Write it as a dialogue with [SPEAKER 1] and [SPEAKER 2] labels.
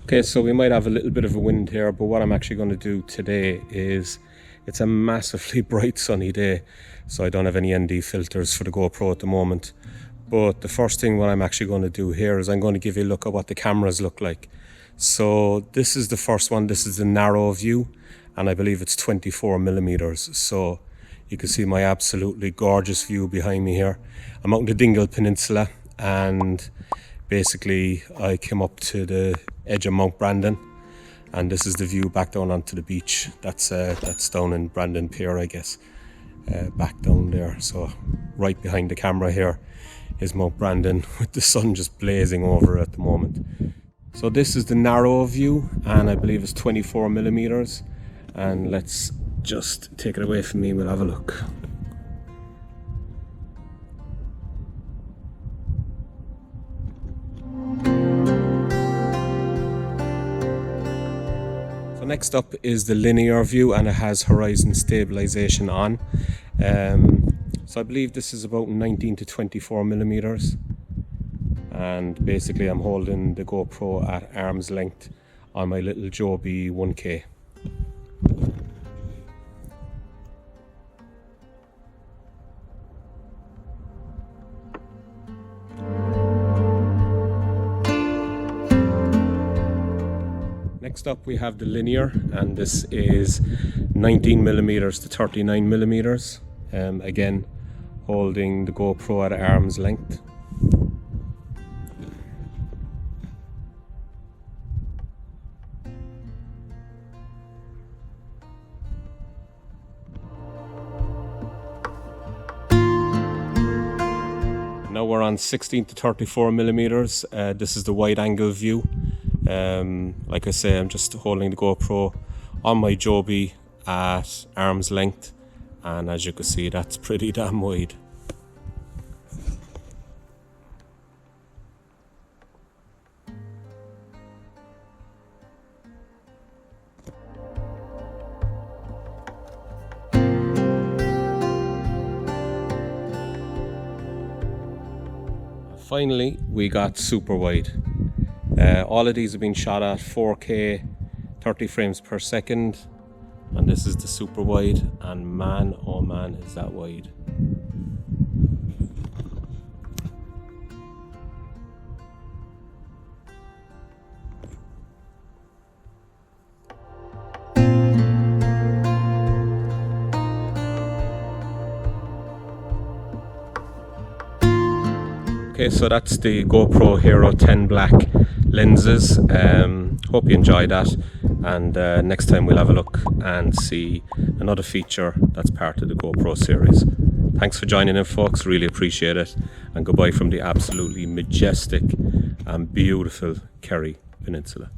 [SPEAKER 1] Okay, so we might have a little bit of a wind here, but what I'm actually going to do today is, it's a massively bright sunny day, so I don't have any ND filters for the GoPro at the moment. But the first thing what I'm actually going to do here is I'm going to give you a look at what the cameras look like. So this is the first one. This is the narrow view, and I believe it's 24 millimeters. So you can see my absolutely gorgeous view behind me here. I'm out in the Dingle Peninsula, and basically I came up to the edge of Mount Brandon, and this is the view back down onto the beach. That's down in Brandon Pier, I guess, back down there. So right behind the camera here is Mount Brandon, with the sun just blazing over at the moment. So this is the narrow view, and I believe it's 24 millimeters. And let's just take it away from me, we'll have a look. So next up is the linear view, and it has horizon stabilization on. So I believe this is about 19 to 24 millimeters. And basically I'm holding the GoPro at arm's length on my little Joby 1K. Next up we have the linear, and this is 19 millimeters to 39 millimeters. Again, holding the GoPro at arm's length. Now we're on 16 to 34 millimeters. This is the wide angle view. Like I say, I'm just holding the GoPro on my Joby at arm's length, and as you can see, that's pretty damn wide. Finally, we got super wide. All of these have been shot at 4K 30 frames per second, and this is the super wide, and man oh man is that wide. Okay, so that's the GoPro Hero 10 Black lenses. Hope you enjoyed that, and next time we'll have a look and see another feature that's part of the GoPro series. Thanks for joining in, folks, really appreciate it, and goodbye from the absolutely majestic and beautiful Kerry Peninsula.